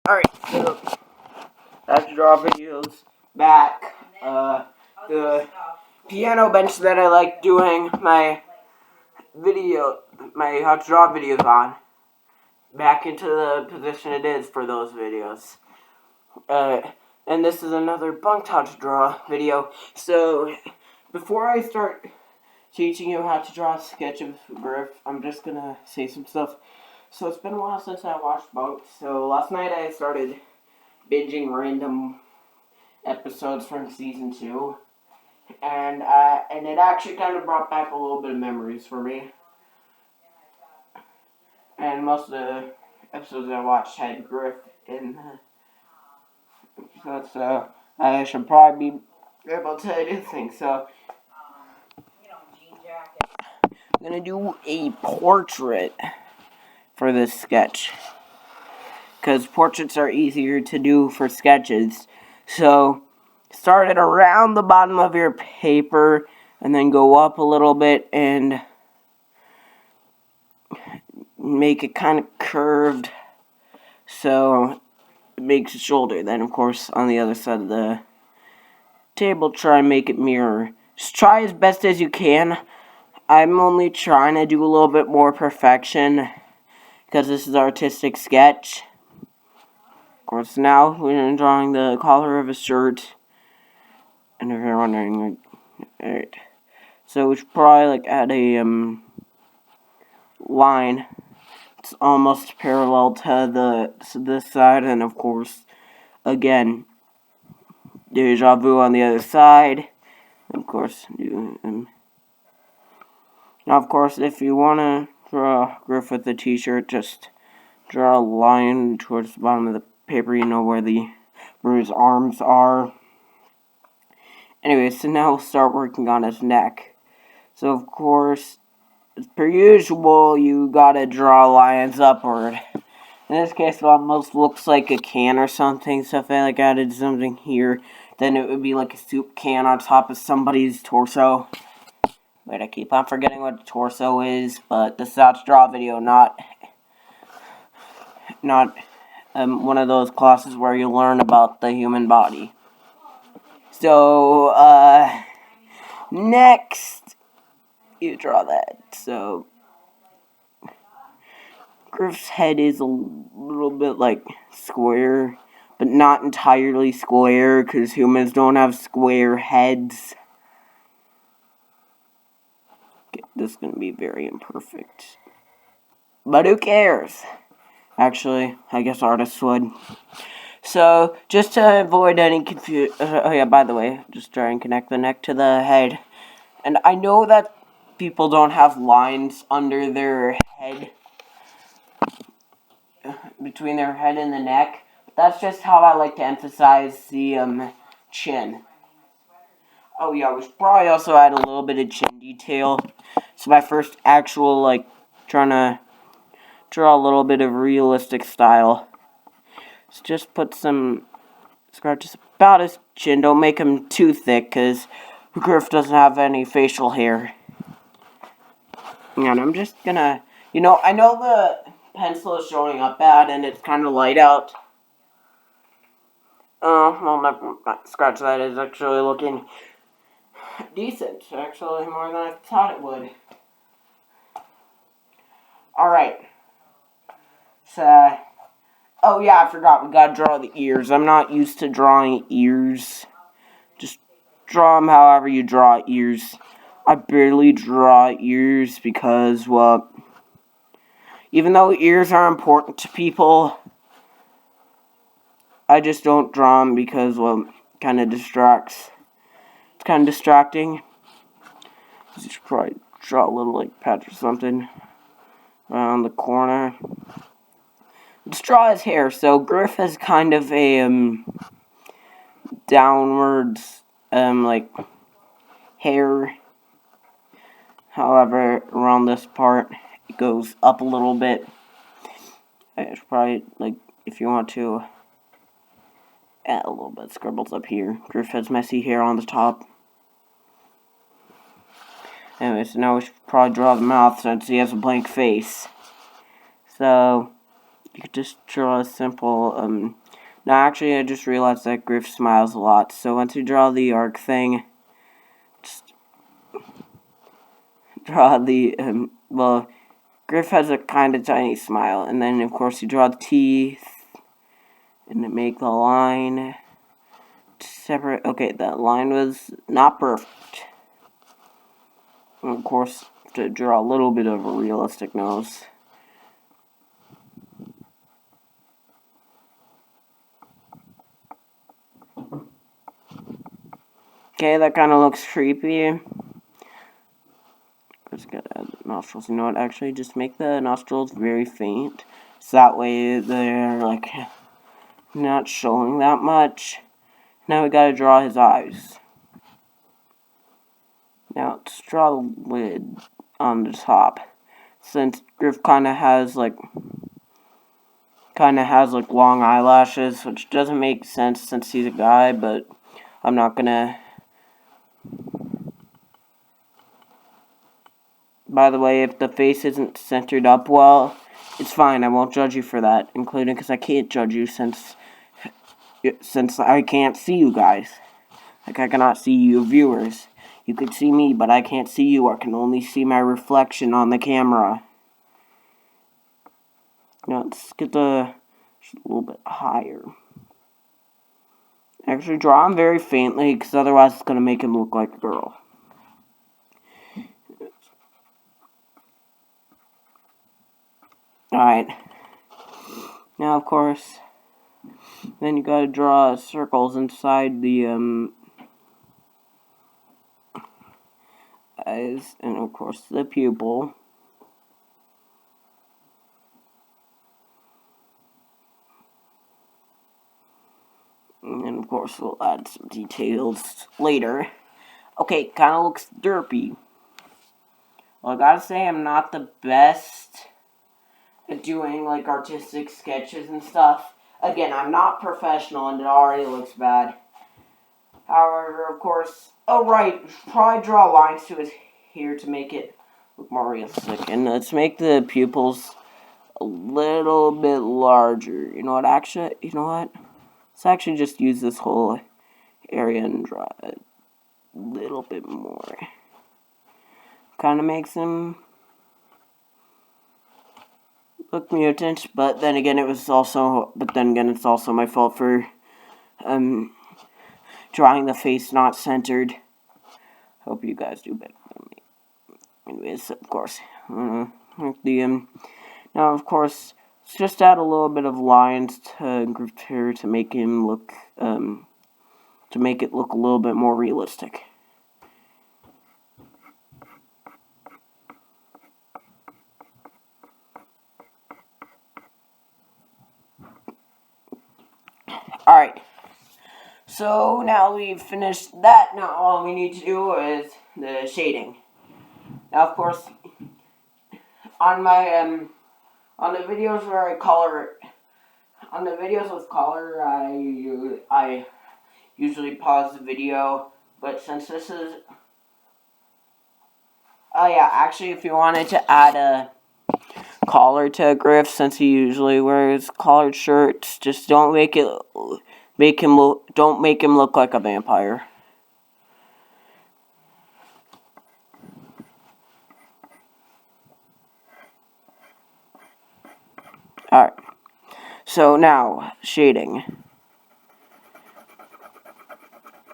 Alright, so that's draw videos back. The piano bench that I like doing my how to draw videos on, back into the position it is for those videos. And this is another Bunk'd how to draw video. So before I start teaching you how to draw a sketch of Griff, I'm just gonna say some stuff. So it's been a while since I watched Bunk'd. So last night I started binging random episodes from season 2, and it actually kind of brought back a little bit of memories for me. And most of the episodes I watched had Griff in the episodes, so I should probably be able to do things. So I'm gonna do a portrait for this sketch, because portraits are easier to do for sketches. So start it around the bottom of your paper and then go up a little bit and make it kind of curved so it makes a shoulder. Then of course on the other side of the table try and make it mirror. Just try as best as you can. I'm only trying to do a little bit more perfection because this is an artistic sketch. Of course, now we're drawing the collar of a shirt. And if you're wondering, alright. So we should probably add a line. It's almost parallel to this side, and of course, again, deja vu on the other side. And of course, now of course, if you want to draw Griff with the t-shirt, just draw a line towards the bottom of the paper, you know where his arms are. Anyway, so now we'll start working on his neck. So of course, as per usual, you gotta draw lines upward. In this case, it almost looks like a can or something, so if I added something here, then it would be like a soup can on top of somebody's torso. Wait, I keep on forgetting what a torso is, but this is how to draw a video, not one of those classes where you learn about the human body. So, next, you draw that. So, Griff's head is a little bit square, but not entirely square, because humans don't have square heads. Okay, this is going to be very imperfect. But who cares? Actually, I guess artists would. So, just to avoid any confusion, oh yeah, by the way, just try and connect the neck to the head. And I know that people don't have lines under their head, between their head and the neck. But that's just how I like to emphasize the chin. Oh yeah, we should probably also add a little bit of chin detail. So my first actual, trying to draw a little bit of realistic style. So just put some scratches about his chin. Don't make him too thick, because Griff doesn't have any facial hair. And I'm just gonna, I know the pencil is showing up bad and it's kind of light out. Well, never scratch that. It's actually looking decent. Actually, more than I thought it would. Alright. So, oh yeah, I forgot. We gotta draw the ears. I'm not used to drawing ears. Just draw them however you draw ears. I barely draw ears because, well, even though ears are important to people, I just don't draw them because, well, it kind of distracts. It's kind of distracting. You should probably draw a little, patch or something around the corner. Let's draw his hair. So, Griff has kind of a, downwards, hair. However, around this part, it goes up a little bit. I should probably, if you want to, add a little bit scribbles up here. Griff has messy hair on the top. Anyway, so now we should probably draw the mouth since he has a blank face. So, you could just draw a simple, now actually I just realized that Griff smiles a lot, so once you draw the arc thing, just draw the, well, Griff has a kind of tiny smile, and then of course you draw the teeth, and then make the line separate. Okay, that line was not perfect. And of course, to draw a little bit of a realistic nose. Okay, that kind of looks creepy. Just gotta add the nostrils. You know what? Actually, just make the nostrils very faint, so that way they're like not showing that much. Now we gotta draw his eyes. Now let's draw the lid on the top. Since Griff kind of has like long eyelashes, which doesn't make sense since he's a guy, but I'm not gonna. By the way, if the face isn't centered up well, it's fine. I won't judge you for that, including because I can't judge you since I can't see you guys. Like, I cannot see you viewers. You could see me, but I can't see you. I can only see my reflection on the camera. Now, let's get a little bit higher. Actually, draw him very faintly, because otherwise it's going to make him look like a girl. Alright. Now, of course, then you gotta draw circles inside the, eyes, and of course, the pupil. And of course, we'll add some details later. Okay, kinda looks derpy. Well, I gotta say, I'm not the best at doing, like, artistic sketches and stuff. Again, I'm not professional, and it already looks bad. However, of course, oh right, probably draw lines to his hair to make it look more realistic. And let's make the pupils a little bit larger. You know what, let's actually just use this whole area and draw a little bit more. Kind of makes him look mutant, but then again, it's also my fault for, drawing the face not centered. Hope you guys do better than me. Anyways, of course, now of course, let's just add a little bit of lines to Griff's hair to make him look, to make it look a little bit more realistic. Alright, so now we've finished that. Now all we need to do is the shading. Now, of course, on my, on the videos where I color, on the videos with color, I usually pause the video, but since this is, oh yeah, actually, if you wanted to add a collar to Griff, since he usually wears collared shirts, just don't make him look like a vampire. Alright, so now, shading.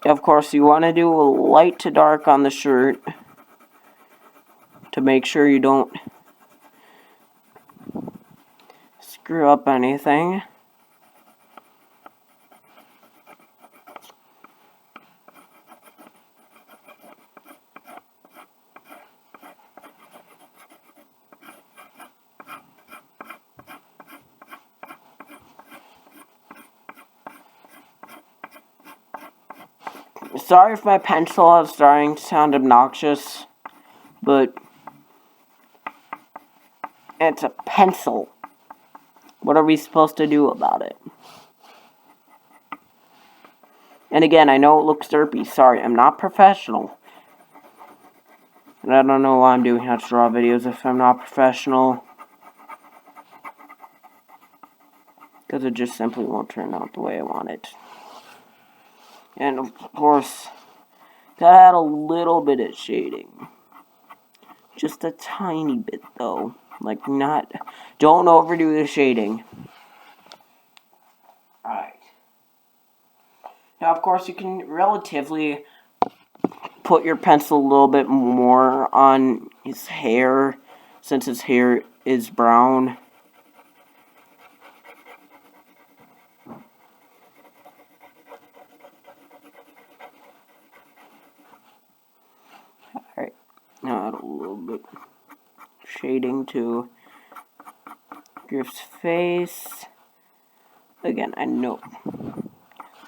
Of course, you want to do a light to dark on the shirt to make sure you don't screw up anything. Sorry if my pencil is starting to sound obnoxious, but it's a pencil. What are we supposed to do about it? And again, I know it looks derpy. Sorry, I'm not professional. And I don't know why I'm doing how to draw videos if I'm not professional. because it just simply won't turn out the way I want it. And of course, gotta add a little bit of shading. Just a tiny bit though. Like don't overdo the shading. Alright. Now of course you can relatively put your pencil a little bit more on his hair, since his hair is brown. Alright, now add a little bit shading to Griff's face. Again, I know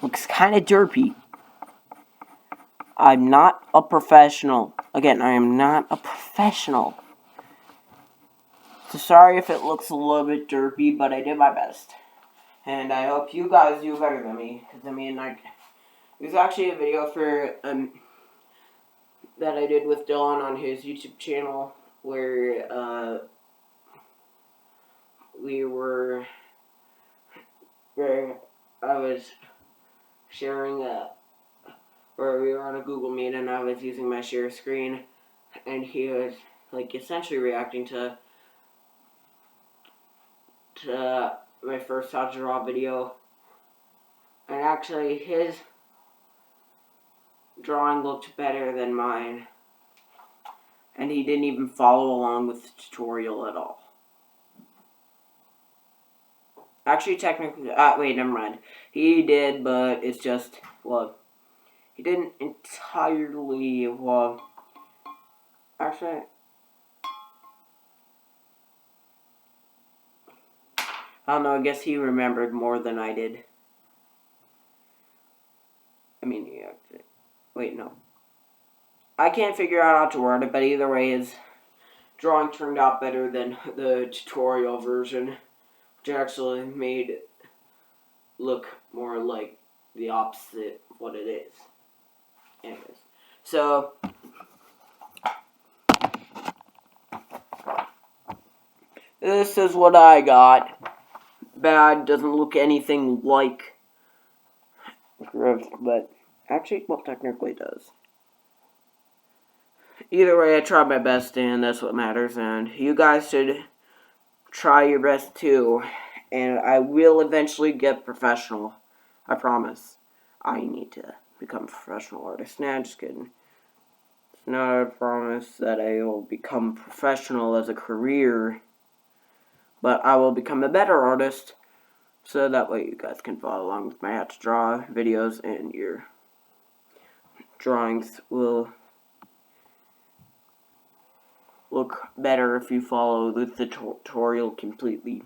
looks kind of derpy. I'm not a professional. Again, I am not a professional. So sorry if it looks a little bit derpy, but I did my best. And I hope you guys do better than me. Because, I mean, like, there's actually a video for, that I did with Dylan on his YouTube channel, where, where I was sharing where we were on a Google Meet and I was using my share screen, and he was, like, essentially reacting to my first how to draw video, and actually his drawing looked better than mine, and he didn't even follow along with the tutorial at all. Actually, technically, wait, never mind. He did, but it's just, well, he didn't entirely, well, actually, I don't know, I guess he remembered more than I did. I mean, yeah, wait, no. I can't figure out how to word it, but either way, his drawing turned out better than the tutorial version, which actually made it look more like the opposite of what it is. Anyways, so this is what I got. Bad, doesn't look anything like Griff, but actually, well, technically does. Either way, I tried my best, and that's what matters, and you guys should try your best too, and I will eventually get professional. I promise. I need to become a professional artist. Nah, just kidding. It's not a promise that I will become professional as a career, but I will become a better artist, so that way you guys can follow along with my how to draw videos, and your drawings will look better if you follow the tutorial completely.